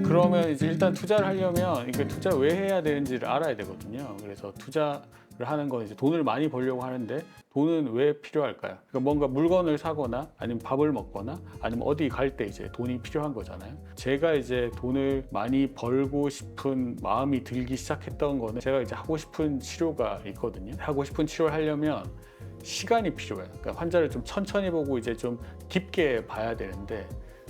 그러면 이제 일단 투자를 하려면 이게 투자를 왜 해야 되는지를 알아야 되거든요. 그래서 투자를 하는 건 이제 돈을 많이 벌려고 하는데 돈은 왜 필요할까요? 그러니까 뭔가 물건을 사거나 아니면 밥을 먹거나 아니면 어디 갈 때 이제 돈이 필요한 거잖아요. 제가 이제 돈을 많이 벌고 싶은 마음이 들기 시작했던 거는 제가 이제 하고 싶은 치료가 있거든요. 하고 싶은 치료를 하려면 시간이 필요해요. 그러니까 환자를 좀 천천히 보고 이제 좀 깊게 봐야 되는데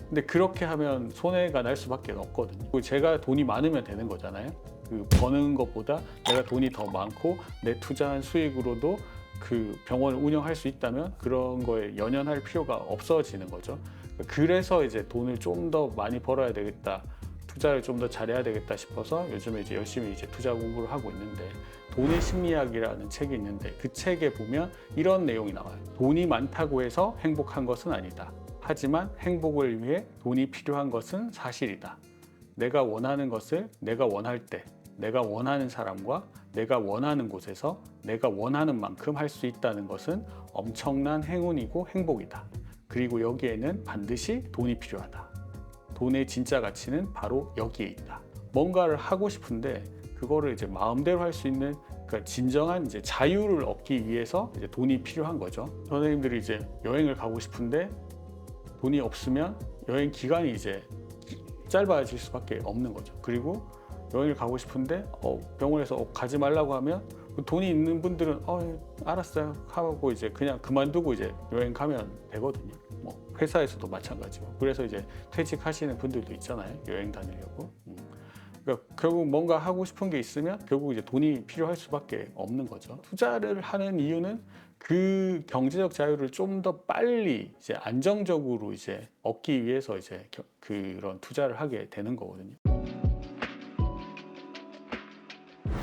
근데 그렇게 하면 손해가 날 수밖에 없거든요. 그리고 제가 돈이 많으면 되는 거잖아요. 그 버는 것보다 내가 돈이 더 많고 내 투자한 수익으로도 그 병원을 운영할 수 있다면 그런 거에 연연할 필요가 없어지는 거죠. 그래서 이제 돈을 좀 더 많이 벌어야 되겠다. 투자를 좀 더 잘해야 되겠다 싶어서 요즘에 이제 열심히 이제 투자 공부를 하고 있는데 돈의 심리학이라는 책이 있는데 그 책에 보면 이런 내용이 나와요. 돈이 많다고 해서 행복한 것은 아니다. 하지만 행복을 위해 돈이 필요한 것은 사실이다. 내가 원하는 것을 내가 원할 때, 내가 원하는 사람과 내가 원하는 곳에서 내가 원하는 만큼 할 수 있다는 것은 엄청난 행운이고 행복이다. 그리고 여기에는 반드시 돈이 필요하다. 돈의 진짜 가치는 바로 여기에 있다. 뭔가를 하고 싶은데 그거를 이제 마음대로 할 수 있는 그러니까 진정한 이제 자유를 얻기 위해서 이제 돈이 필요한 거죠. 선생님들이 이제 여행을 가고 싶은데 돈이 없으면 여행 기간이 이제 짧아질 수밖에 없는 거죠. 그리고 여행을 가고 싶은데 병원에서 가지 말라고 하면 돈이 있는 분들은 알았어요 하고 이제 그냥 그만두고 이제 여행 가면 되거든요. 뭐 회사에서도 마찬가지고. 그래서 이제 퇴직하시는 분들도 있잖아요. 여행 다니려고. 그러니까 결국 뭔가 하고 싶은 게 있으면 결국 이제 돈이 필요할 수밖에 없는 거죠. 투자를 하는 이유는 그 경제적 자유를 좀 더 빨리 이제 안정적으로 이제 얻기 위해서 이제 그런 투자를 하게 되는 거거든요.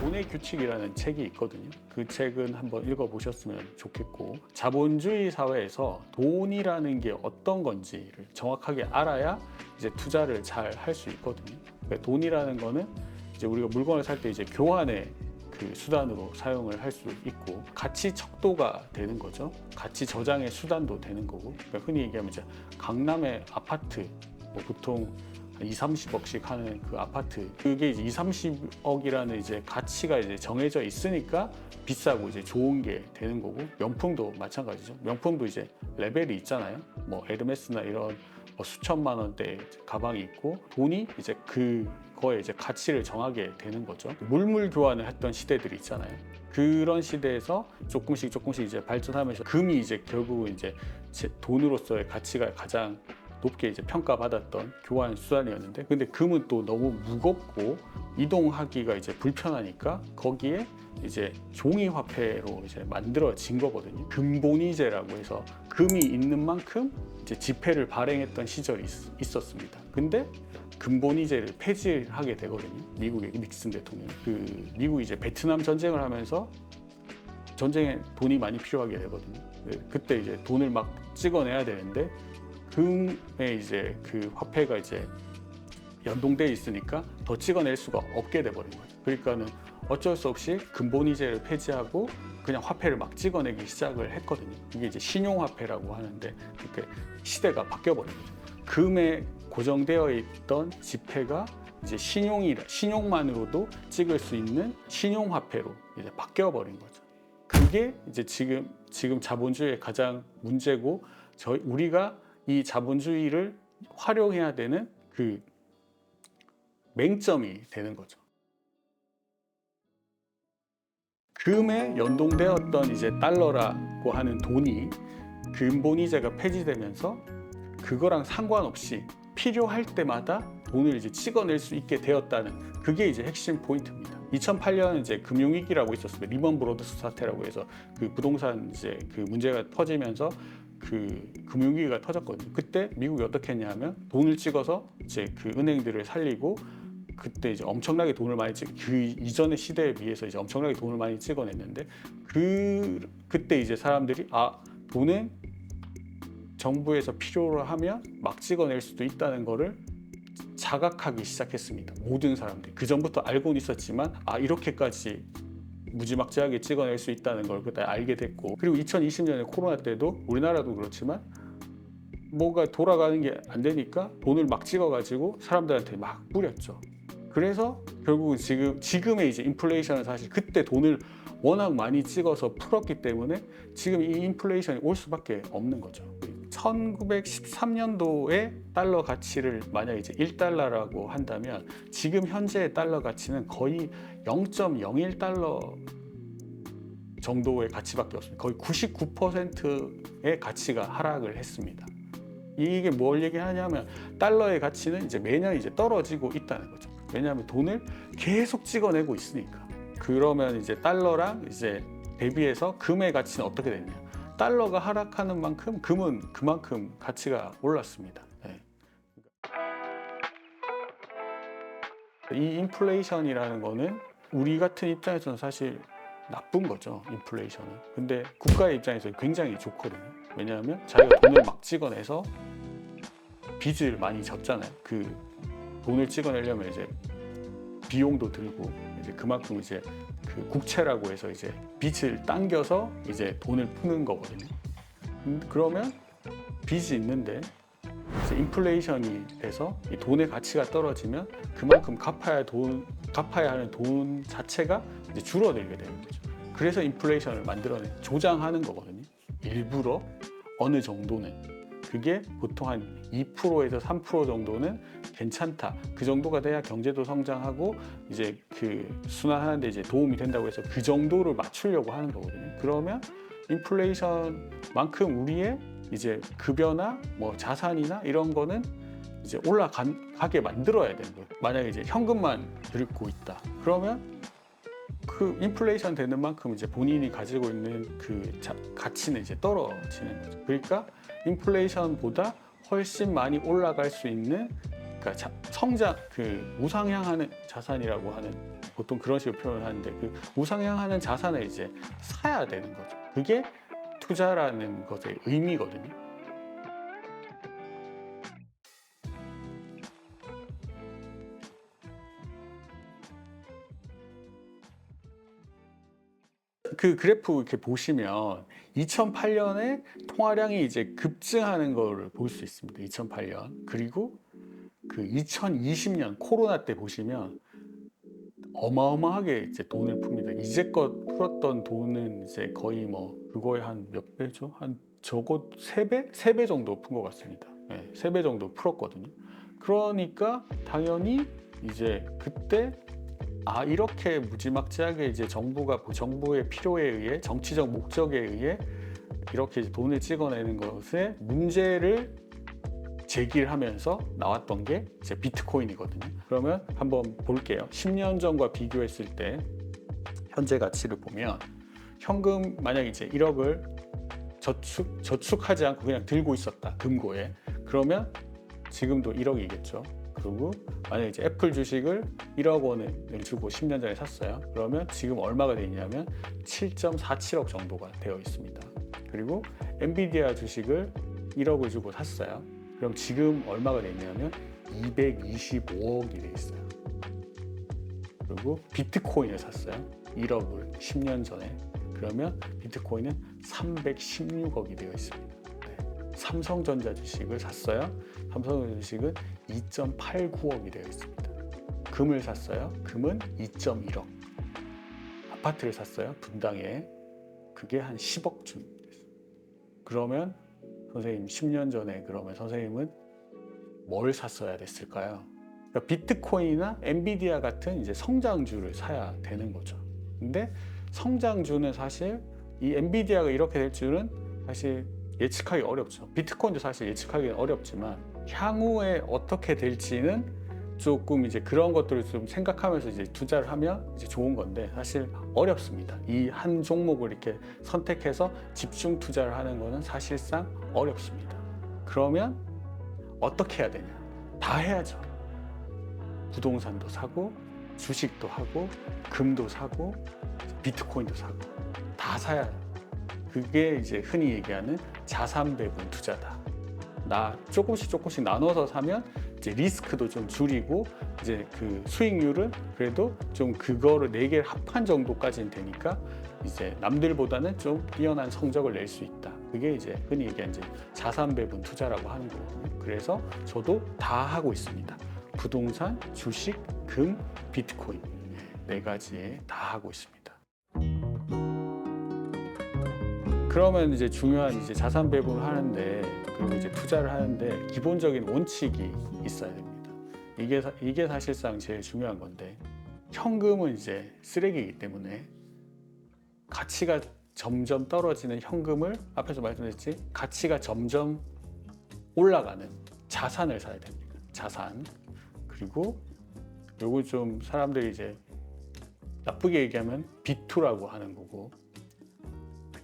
돈의 규칙이라는 책이 있거든요. 그 책은 한번 읽어보셨으면 좋겠고 자본주의 사회에서 돈이라는 게 어떤 건지를 정확하게 알아야 이제 투자를 잘 할 수 있거든요. 그러니까 돈이라는 거는 이제 우리가 물건을 살 때 이제 교환의 그 수단으로 사용을 할 수 있고 가치 척도가 되는 거죠. 가치 저장의 수단도 되는 거고 그러니까 흔히 얘기하면 이제 강남의 아파트 뭐 보통 2, 30억씩 하는 그 아파트 그게 이제 2, 30억이라는 이제 가치가 이제 정해져 있으니까 비싸고 이제 좋은 게 되는 거고 명품도 마찬가지죠. 명품도 이제 레벨이 있잖아요. 뭐 에르메스나 이런 뭐 수천만 원대 가방이 있고 돈이 이제 그거에 이제 가치를 정하게 되는 거죠. 물물 교환을 했던 시대들이 있잖아요. 그런 시대에서 조금씩 이제 발전하면서 금이 이제 결국은 이제 돈으로서의 가치가 가장 높게 이제 평가받았던 교환 수단이었는데 근데 금은 또 너무 무겁고 이동하기가 이제 불편하니까 거기에 이제 종이 화폐로 이제 만들어진 거거든요. 금본위제라고 해서 금이 있는 만큼 이제 지폐를 발행했던 시절이 있었습니다. 근데 금본위제를 폐지하게 되거든요. 미국의 닉슨 대통령. 그 미국이 이제 베트남 전쟁을 하면서 전쟁에 돈이 많이 필요하게 되거든요. 그때 이제 돈을 막 찍어내야 되는데 금에 이제 그 화폐가 이제 연동돼 있으니까 더 찍어낼 수가 없게 돼버린 거죠. 그러니까는 어쩔 수 없이 금본위제를 폐지하고 그냥 화폐를 막 찍어내기 시작을 했거든요. 이게 이제 신용화폐라고 하는데 그렇게 시대가 바뀌어버린 거죠. 금에 고정되어 있던 지폐가 이제 신용만으로도 찍을 수 있는 신용화폐로 이제 바뀌어버린 거죠. 그게 이제 지금 자본주의의 가장 문제고 우리가 이 자본주의를 활용해야 되는 그 맹점이 되는 거죠. 금에 연동되었던 이제 달러라고 하는 돈이 금본위제가 폐지되면서 그거랑 상관없이 필요할 때마다 돈을 이제 찍어낼 수 있게 되었다는 그게 이제 핵심 포인트입니다. 2008년 이제 금융위기라고 있었습니다. 리먼 브로더스 사태라고 해서 그 부동산 이제 그 문제가 터지면서 그 금융위기가 터졌거든요. 그때 미국이 어떻게 했냐면 돈을 찍어서 이제 그 은행들을 살리고 그때 이제 엄청나게 돈을 많이 그 이전의 시대에 비해서 이제 엄청나게 돈을 많이 찍어냈는데 그때 이제 사람들이 돈은 정부에서 필요로 하면 막 찍어낼 수도 있다는 거를 자각하기 시작했습니다. 모든 사람들이 그 전부터 알고는 있었지만 이렇게까지 무지막지하게 찍어낼 수 있다는 걸 그때 알게 됐고 그리고 2020년에 코로나 때도 우리나라도 그렇지만 뭐가 돌아가는 게 안 되니까 돈을 막 찍어가지고 사람들한테 막 뿌렸죠. 그래서 결국은 지금의 이제 인플레이션은 사실 그때 돈을 워낙 많이 찍어서 풀었기 때문에 지금 이 인플레이션이 올 수밖에 없는 거죠. 1913년도에 달러 가치를 만약 이제 1달러라고 한다면 지금 현재의 달러 가치는 거의 0.01달러 정도의 가치밖에 없습니다. 거의 99%의 가치가 하락을 했습니다. 이게 뭘 얘기하냐면 달러의 가치는 이제 매년 이제 떨어지고 있다는 거죠. 왜냐하면 돈을 계속 찍어내고 있으니까. 그러면 이제 달러랑 이제 대비해서 금의 가치는 어떻게 되냐? 달러가 하락하는 만큼 금은 그만큼 가치가 올랐습니다. 네. 이 인플레이션이라는 거는 우리 같은 입장에서는 사실 나쁜 거죠, 인플레이션은. 근데 국가의 입장에서 굉장히 좋거든요. 왜냐하면 자기가 돈을 막 찍어내서 빚을 많이 졌잖아요. 그 돈을 찍어내려면 이제 비용도 들고 이제 그만큼 이제 그 국채라고 해서 이제 빚을 당겨서 이제 돈을 푸는 거거든요. 그러면 빚이 있는데 이제 인플레이션이 돼서 이 돈의 가치가 떨어지면 그만큼 갚아야 하는 돈 자체가 이제 줄어들게 되는 거죠. 그래서 인플레이션을 조장하는 거거든요. 일부러 어느 정도는. 그게 보통 한 2%에서 3% 정도는 괜찮다. 그 정도가 돼야 경제도 성장하고 이제 그 순환하는데 이제 도움이 된다고 해서 그 정도를 맞추려고 하는 거거든요. 그러면 인플레이션만큼 우리의 이제 급여나 뭐 자산이나 이런 거는 이제 올라가게 만들어야 되는 거예요. 만약에 이제 현금만 들고 있다. 그러면 그 인플레이션 되는 만큼 이제 본인이 가지고 있는 그 가치는 이제 떨어지는 거죠. 그러니까 인플레이션보다 훨씬 많이 올라갈 수 있는 그러니까 성장 그 우상향하는 자산이라고 하는 보통 그런 식으로 표현하는데 그 우상향하는 자산을 이제 사야 되는 거죠. 그게 투자라는 것의 의미거든요. 그 그래프 이렇게 보시면 2008년에 통화량이 이제 급증하는 거를 볼 수 있습니다. 2008년. 그리고 그 2020년 코로나 때 보시면 어마어마하게 이제 돈을 풉니다. 이제껏 풀었던 돈은 이제 거의 뭐 그거에 한 몇 배죠? 한 적어도 3배? 3배 정도 푼 것 같습니다. 네, 3배 정도 풀었거든요. 그러니까 당연히 이제 그때 이렇게 무지막지하게 이제 정부의 필요에 의해 정치적 목적에 의해 이렇게 이제 돈을 찍어내는 것에 문제를 제기를 하면서 나왔던 게 이제 비트코인이거든요. 그러면 한번 볼게요. 10년 전과 비교했을 때 현재 가치를 보면 현금 만약 이제 1억을 저축하지 않고 그냥 들고 있었다. 금고에. 그러면 지금도 1억이겠죠. 그리고 만약에 이제 애플 주식을 1억 원을 주고 10년 전에 샀어요. 그러면 지금 얼마가 돼 있냐면 7.47억 정도가 되어 있습니다. 그리고 엔비디아 주식을 1억을 주고 샀어요. 그럼 지금 얼마가 돼 있냐면 225억이 돼 있어요. 그리고 비트코인을 샀어요. 1억을 10년 전에. 그러면 비트코인은 316억이 되어 있습니다. 삼성전자 주식을 샀어요. 삼성전자 주식은 2.89억이 되어 있습니다. 금을 샀어요. 금은 2.1억. 아파트를 샀어요. 분당에. 그게 한 10억쯤 됐어요. 그러면 선생님 10년 전에 그러면 선생님은 뭘 샀어야 됐을까요? 그러니까 비트코인이나 엔비디아 같은 이제 성장주를 사야 되는 거죠. 근데 성장주는 사실 이 엔비디아가 이렇게 될 줄은 사실 예측하기 어렵죠. 비트코인도 사실 예측하기는 어렵지만 향후에 어떻게 될지는 조금 이제 그런 것들을 좀 생각하면서 이제 투자를 하면 이제 좋은 건데 사실 어렵습니다. 이 한 종목을 이렇게 선택해서 집중 투자를 하는 거는 사실상 어렵습니다. 그러면 어떻게 해야 되냐? 다 해야죠. 부동산도 사고 주식도 하고 금도 사고 비트코인도 사고 다 사야 해요. 그게 이제 흔히 얘기하는 자산 배분 투자다. 조금씩 나눠서 사면 이제 리스크도 좀 줄이고 이제 그 수익률은 그래도 좀 그거를 4개를 합한 정도까지는 되니까 이제 남들보다는 좀 뛰어난 성적을 낼 수 있다. 그게 이제 흔히 얘기하는 이제 자산 배분 투자라고 하는 거거든요. 그래서 저도 다 하고 있습니다. 부동산, 주식, 금, 비트코인 4가지에 다 하고 있습니다. 그러면 이제 중요한 이제 자산 배분을 하는데 그리고 이제 투자를 하는데 기본적인 원칙이 있어야 됩니다. 이게 사실상 제일 중요한 건데 현금은 이제 쓰레기이기 때문에 가치가 점점 떨어지는 현금을 앞에서 말씀드렸지 가치가 점점 올라가는 자산을 사야 됩니다. 자산. 그리고 요거 좀 사람들이 이제 나쁘게 얘기하면 비투라고 하는 거고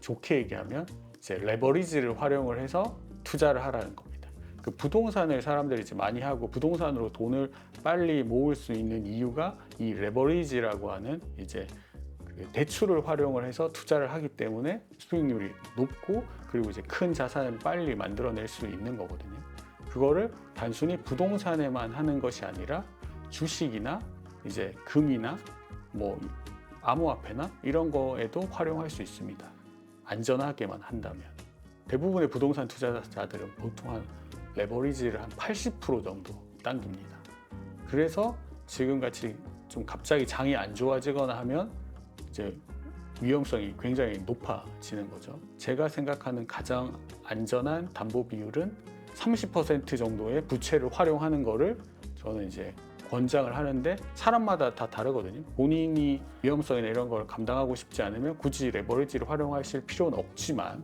좋게 얘기하면 이제 레버리지를 활용을 해서 투자를 하라는 겁니다. 그 부동산을 사람들이 이제 많이 하고 부동산으로 돈을 빨리 모을 수 있는 이유가 이 레버리지라고 하는 이제 그 대출을 활용을 해서 투자를 하기 때문에 수익률이 높고 그리고 이제 큰 자산을 빨리 만들어낼 수 있는 거거든요. 그거를 단순히 부동산에만 하는 것이 아니라 주식이나 이제 금이나 뭐 암호화폐나 이런 거에도 활용할 수 있습니다. 안전하게만 한다면. 대부분의 부동산 투자자들은 보통 한 레버리지를 한 80% 정도 당깁니다. 그래서 지금같이 좀 갑자기 장이 안 좋아지거나 하면 이제 위험성이 굉장히 높아지는 거죠. 제가 생각하는 가장 안전한 담보 비율은 30% 정도의 부채를 활용하는 거를 저는 이제 권장을 하는데 사람마다 다 다르거든요. 본인이 위험성이나 이런 걸 감당하고 싶지 않으면 굳이 레버리지를 활용하실 필요는 없지만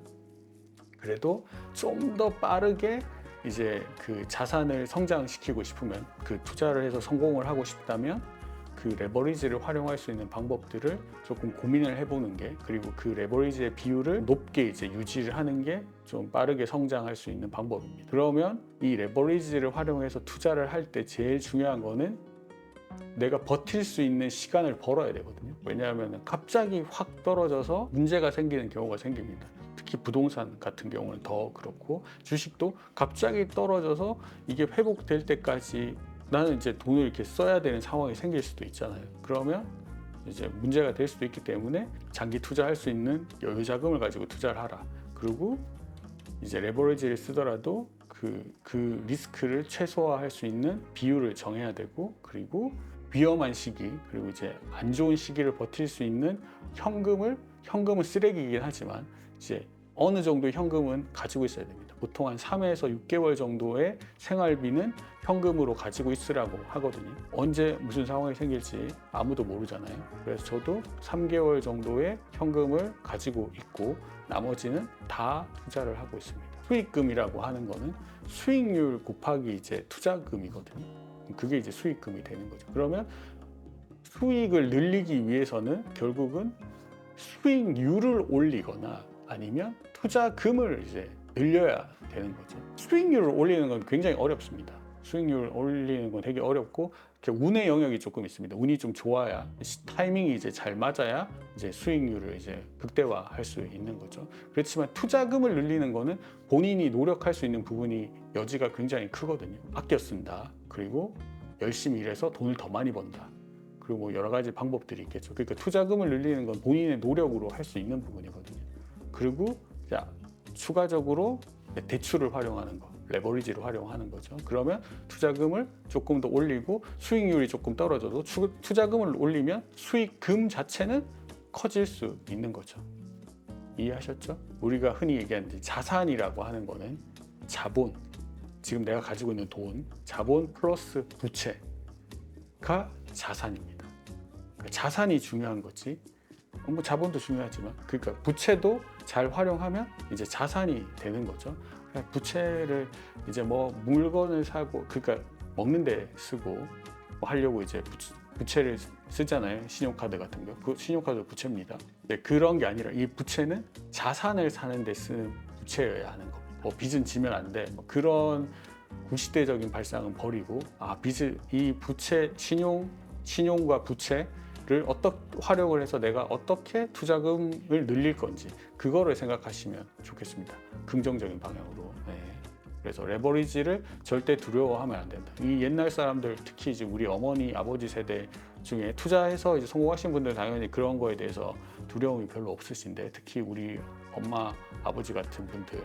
그래도 좀 더 빠르게 이제 그 자산을 성장시키고 싶으면 그 투자를 해서 성공을 하고 싶다면 그 레버리지를 활용할 수 있는 방법들을 조금 고민을 해보는 게 그리고 그 레버리지의 비율을 높게 이제 유지를 하는 게 좀 빠르게 성장할 수 있는 방법입니다. 그러면 이 레버리지를 활용해서 투자를 할 때 제일 중요한 거는 내가 버틸 수 있는 시간을 벌어야 되거든요. 왜냐하면 갑자기 확 떨어져서 문제가 생기는 경우가 생깁니다. 특히 부동산 같은 경우는 더 그렇고 주식도 갑자기 떨어져서 이게 회복될 때까지 나는 이제 돈을 이렇게 써야 되는 상황이 생길 수도 있잖아요. 그러면 이제 문제가 될 수도 있기 때문에 장기 투자할 수 있는 여유 자금을 가지고 투자를 하라. 그리고 이제 레버리지를 쓰더라도 그 리스크를 최소화할 수 있는 비율을 정해야 되고 그리고 위험한 시기 그리고 이제 안 좋은 시기를 버틸 수 있는 현금은 쓰레기이긴 하지만 이제 어느 정도 현금은 가지고 있어야 됩니다. 보통 한 3에서 6개월 정도의 생활비는 현금으로 가지고 있으라고 하거든요. 언제 무슨 상황이 생길지 아무도 모르잖아요. 그래서 저도 3개월 정도의 현금을 가지고 있고 나머지는 다 투자를 하고 있습니다. 수익금이라고 하는 거는 수익률 곱하기 이제 투자금이거든요. 그게 이제 수익금이 되는 거죠. 그러면 수익을 늘리기 위해서는 결국은 수익률을 올리거나 아니면 투자금을 이제 늘려야 되는 거죠. 수익률을 올리는 건 굉장히 어렵습니다. 수익률을 올리는 건 되게 어렵고 운의 영역이 조금 있습니다. 운이 좀 좋아야 타이밍이 이제 잘 맞아야 이제 수익률을 이제 극대화할 수 있는 거죠. 그렇지만 투자금을 늘리는 거는 본인이 노력할 수 있는 부분이 여지가 굉장히 크거든요. 아껴 쓴다. 그리고 열심히 일해서 돈을 더 많이 번다. 그리고 뭐 여러 가지 방법들이 있겠죠. 그러니까 투자금을 늘리는 건 본인의 노력으로 할 수 있는 부분이거든요. 그리고 추가적으로 대출을 활용하는 거, 레버리지를 활용하는 거죠. 그러면 투자금을 조금 더 올리고 수익률이 조금 떨어져도 투자금을 올리면 수익금 자체는 커질 수 있는 거죠. 이해하셨죠? 우리가 흔히 얘기하는 자산이라고 하는 거는 자본, 지금 내가 가지고 있는 돈, 자본 플러스 부채가 자산입니다. 그러니까 자산이 중요한 거지. 뭐 자본도 중요하지만, 그러니까 부채도 잘 활용하면 이제 자산이 되는 거죠. 부채를 이제 뭐 물건을 사고, 그러니까 먹는 데 쓰고 뭐 하려고 이제 부채를 쓰잖아요. 신용카드 같은 거. 그 신용카드 부채입니다. 네, 그런 게 아니라 이 부채는 자산을 사는 데 쓰는 부채여야 하는 겁니다. 뭐 빚은 지면 안 돼. 뭐 그런 구시대적인 발상은 버리고, 이 부채, 신용과 부채를 어떻게 활용을 해서 내가 어떻게 투자금을 늘릴 건지 그거를 생각하시면 좋겠습니다. 긍정적인 방향으로. 네. 그래서 레버리지를 절대 두려워하면 안 된다. 이 옛날 사람들, 특히 이제 우리 어머니, 아버지 세대 중에 투자해서 이제 성공하신 분들 당연히 그런 거에 대해서 두려움이 별로 없으신데, 특히 우리 엄마, 아버지 같은 분들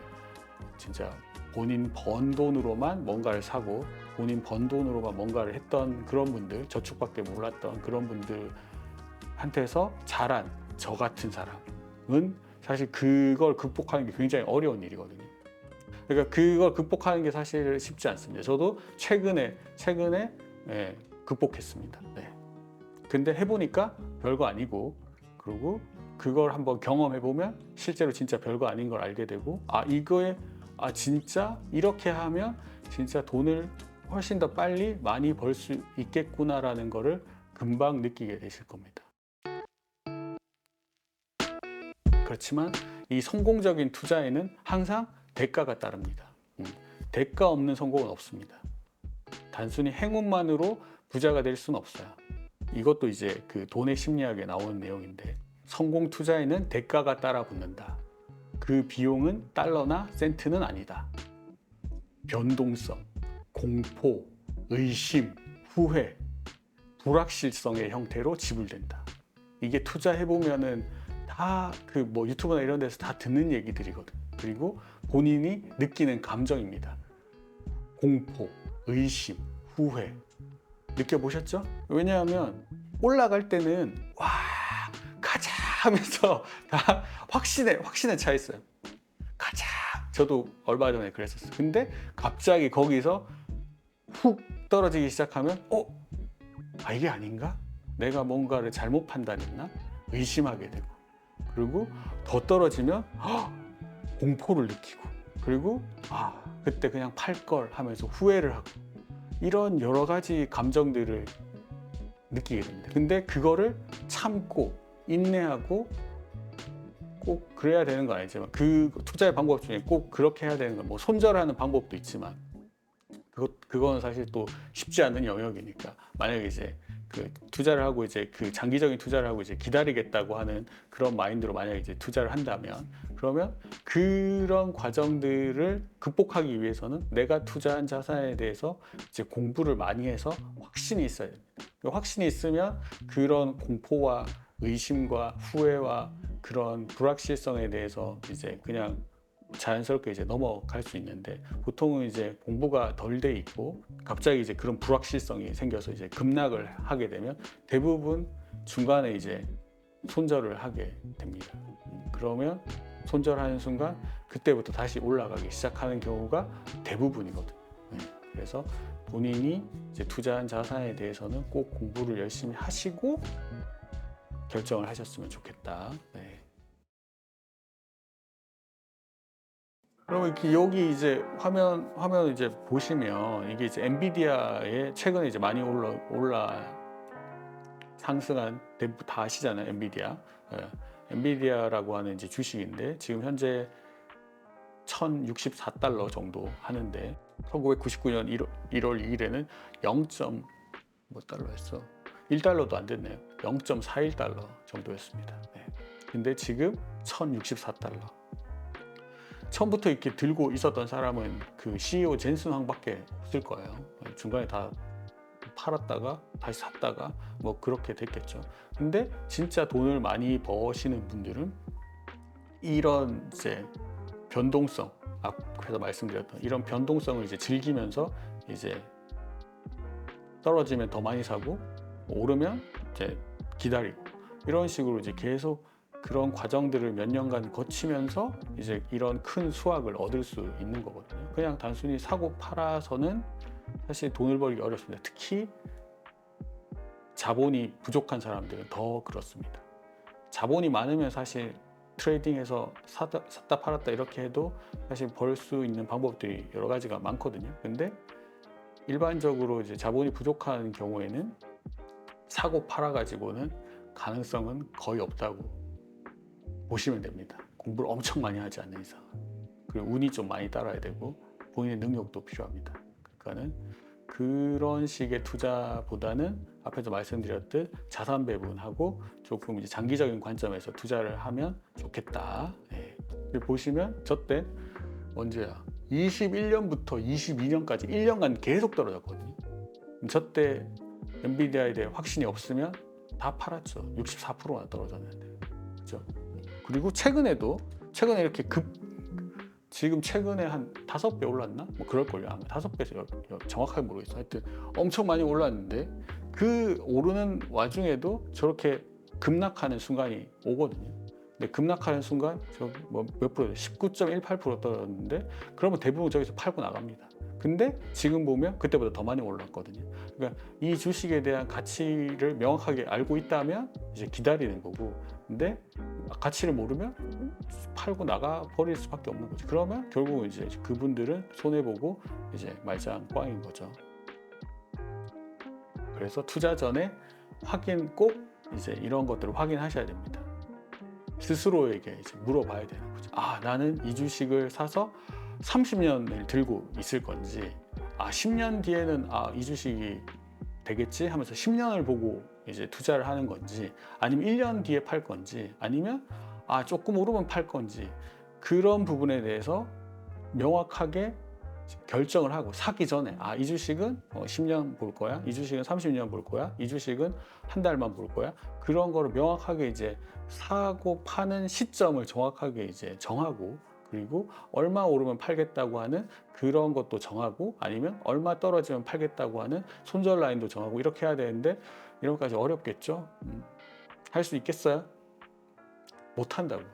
진짜 본인 번 돈으로만 뭔가를 사고 본인 번 돈으로만 뭔가를 했던 그런 분들, 저축밖에 몰랐던 그런 분들한테서 자란 저 같은 사람은 사실 그걸 극복하는 게 굉장히 어려운 일이거든요. 그러니까 그걸 극복하는 게 사실 쉽지 않습니다. 저도 최근에 극복했습니다. 네. 근데 해보니까 별거 아니고, 그리고 그걸 한번 경험해보면 실제로 진짜 별거 아닌 걸 알게 되고, 진짜 이렇게 하면 진짜 돈을 훨씬 더 빨리 많이 벌 수 있겠구나라는 거를 금방 느끼게 되실 겁니다. 그렇지만 이 성공적인 투자에는 항상 대가가 따릅니다. 대가 없는 성공은 없습니다. 단순히 행운만으로 부자가 될 수는 없어요. 이것도 이제 그 돈의 심리학에 나오는 내용인데, 성공 투자에는 대가가 따라 붙는다. 그 비용은 달러나 센트는 아니다. 변동성, 공포, 의심, 후회, 불확실성의 형태로 지불된다. 이게 투자해보면은 다 그 뭐 유튜브나 이런 데서 다 듣는 얘기들이거든. 그리고 본인이 느끼는 감정입니다. 공포, 의심, 후회. 느껴보셨죠? 왜냐하면 올라갈 때는 와 가자 하면서 다 확신에 차 있어요. 가자. 저도 얼마 전에 그랬었어요. 근데 갑자기 거기서 훅 떨어지기 시작하면 이게 아닌가? 내가 뭔가를 잘못 판단했나? 의심하게 되고, 그리고 더 떨어지면 공포를 느끼고, 그리고 그때 그냥 팔 걸 하면서 후회를 하고, 이런 여러 가지 감정들을 느끼게 됩니다. 근데 그거를 참고 인내하고, 꼭 그래야 되는 건 아니지만, 그 투자의 방법 중에 꼭 그렇게 해야 되는 건 뭐 손절하는 방법도 있지만, 그거는 사실 또 쉽지 않은 영역이니까, 만약에 이제 그 투자를 하고 이제 그 장기적인 투자를 하고 이제 기다리겠다고 하는 그런 마인드로 만약에 이제 투자를 한다면, 그러면 그런 과정들을 극복하기 위해서는 내가 투자한 자산에 대해서 이제 공부를 많이 해서 확신이 있어야 됩니다. 확신이 있으면 그런 공포와 의심과 후회와 그런 불확실성에 대해서 이제 그냥 자연스럽게 이제 넘어갈 수 있는데, 보통은 이제 공부가 덜 돼 있고 갑자기 이제 그런 불확실성이 생겨서 이제 급락을 하게 되면 대부분 중간에 이제 손절을 하게 됩니다. 그러면 손절하는 순간 그때부터 다시 올라가기 시작하는 경우가 대부분이거든요. 그래서 본인이 이제 투자한 자산에 대해서는 꼭 공부를 열심히 하시고 결정을 하셨으면 좋겠다. 네. 그럼 이렇게 여기 이제 화면 이제 보시면, 이게 이제 엔비디아에 최근에 이제 많이 올라 상승한, 대부분 다 아시잖아요, 엔비디아. 엔비디아라고 하는 이제 주식인데 지금 현재 1,064달러 정도 하는데, 1999년 1월 2일에는 0. 몇 달러였어? 1달러도 안 됐네요. 0.41달러 정도였습니다. 네. 근데 지금 1,064달러. 처음부터 이렇게 들고 있었던 사람은 그 CEO 젠슨 황밖에 없을 거예요. 중간에 다 팔았다가 다시 샀다가 뭐 그렇게 됐겠죠. 근데 진짜 돈을 많이 버시는 분들은 이런 이제 변동성, 앞에서 말씀드렸던 이런 변동성을 이제 즐기면서 이제 떨어지면 더 많이 사고 오르면 이제 기다리고, 이런 식으로 이제 계속 그런 과정들을 몇 년간 거치면서 이제 이런 큰 수확을 얻을 수 있는 거거든요. 그냥 단순히 사고 팔아서는 사실 돈을 벌기 어렵습니다. 특히 자본이 부족한 사람들은 더 그렇습니다. 자본이 많으면 사실 트레이딩해서 샀다 팔았다 이렇게 해도 사실 벌 수 있는 방법들이 여러 가지가 많거든요. 근데 일반적으로 이제 자본이 부족한 경우에는 사고 팔아 가지고는 가능성은 거의 없다고 보시면 됩니다. 공부를 엄청 많이 하지 않는 이상. 그리고 운이 좀 많이 따라야 되고 본인의 능력도 필요합니다. 그러니까는 그런 식의 투자보다는 앞에서 말씀드렸듯 자산 배분하고 조금 이제 장기적인 관점에서 투자를 하면 좋겠다. 네. 보시면 저 때 언제야? 21년부터 22년까지 1년간 계속 떨어졌거든요. 저때 엔비디아에 대해 확신이 없으면 다 팔았죠. 64%나 떨어졌는데. 그죠? 그리고 최근에 이렇게 지금 최근에 한 5배 올랐나? 뭐 그럴걸요. 아마 5배에서 정확하게 모르겠어요. 하여튼 엄청 많이 올랐는데 그 오르는 와중에도 저렇게 급락하는 순간이 오거든요. 근데 급락하는 순간 몇 프로? 19.18% 떨어졌는데 그러면 대부분 저기서 팔고 나갑니다. 근데 지금 보면 그때보다 더 많이 올랐거든요. 그러니까 이 주식에 대한 가치를 명확하게 알고 있다면 이제 기다리는 거고, 근데 가치를 모르면 팔고 나가 버릴 수밖에 없는 거죠. 그러면 결국은 이제 그분들은 손해 보고 이제 말짱 꽝인 거죠. 그래서 투자 전에 확인 꼭 이제 이런 것들을 확인하셔야 됩니다. 스스로에게 이제 물어봐야 되는 거죠. 아, 나는 이 주식을 사서 30년을 들고 있을 건지, 10년 뒤에는 이 주식이 되겠지 하면서 10년을 보고 이제 투자를 하는 건지, 아니면 1년 뒤에 팔 건지, 아니면 조금 오르면 팔 건지, 그런 부분에 대해서 명확하게 결정을 하고 사기 전에 이 주식은 10년 볼 거야, 이 주식은 30년 볼 거야, 이 주식은 한 달만 볼 거야, 그런 거를 명확하게 이제 사고 파는 시점을 정확하게 이제 정하고, 그리고 얼마 오르면 팔겠다고 하는 그런 것도 정하고, 아니면 얼마 떨어지면 팔겠다고 하는 손절 라인도 정하고, 이렇게 해야 되는데 이런 것까지 어렵겠죠. 할 수 있겠어요? 못한다고.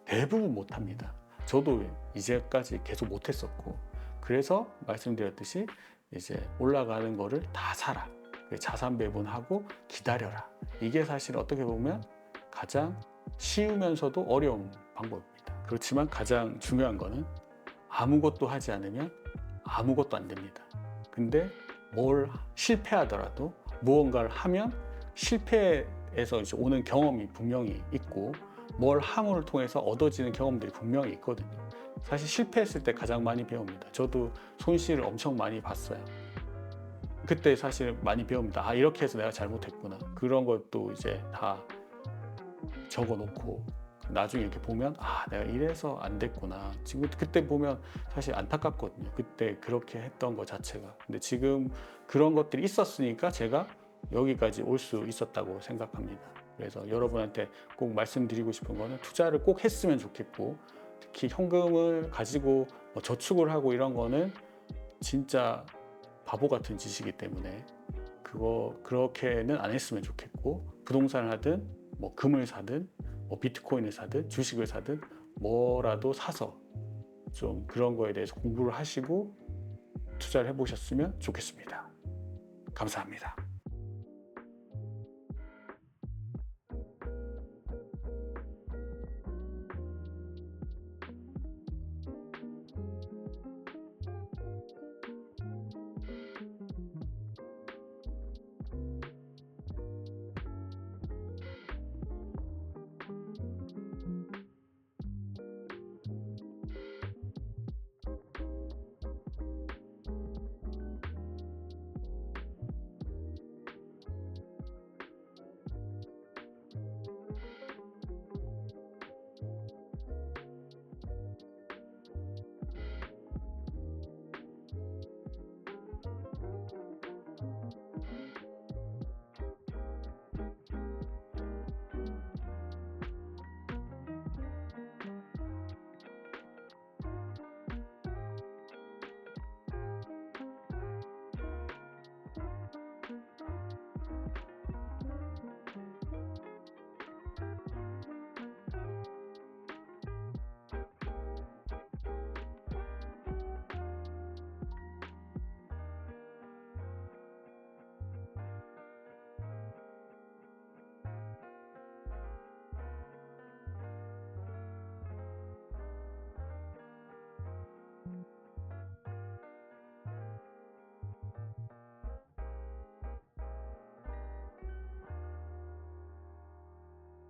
대부분 못합니다. 저도 이제까지 계속 못했었고, 그래서 말씀드렸듯이 이제 올라가는 거를 다 사라, 자산 배분하고 기다려라, 이게 사실 어떻게 보면 가장 쉬우면서도 어려운 방법입니다. 그렇지만 가장 중요한 거는 아무것도 하지 않으면 아무것도 안 됩니다. 근데 뭘 실패하더라도 무언가를 하면 실패에서 이제 오는 경험이 분명히 있고, 뭘 함을 통해서 얻어지는 경험들이 분명히 있거든요. 사실 실패했을 때 가장 많이 배웁니다. 저도 손실을 엄청 많이 봤어요. 그때 사실 많이 배웁니다. 이렇게 해서 내가 잘못했구나. 그런 것도 이제 다 적어놓고 나중에 이렇게 보면 내가 이래서 안 됐구나. 지금 그때 보면 사실 안타깝거든요. 그때 그렇게 했던 것 자체가. 근데 지금 그런 것들이 있었으니까 제가 여기까지 올 수 있었다고 생각합니다. 그래서 여러분한테 꼭 말씀드리고 싶은 거는 투자를 꼭 했으면 좋겠고, 특히 현금을 가지고 저축을 하고 이런 거는 진짜 바보 같은 짓이기 때문에 그렇게는 안 했으면 좋겠고, 부동산을 하든 금을 사든 비트코인을 사든 주식을 사든 뭐라도 사서 좀 그런 거에 대해서 공부를 하시고 투자를 해보셨으면 좋겠습니다. 감사합니다.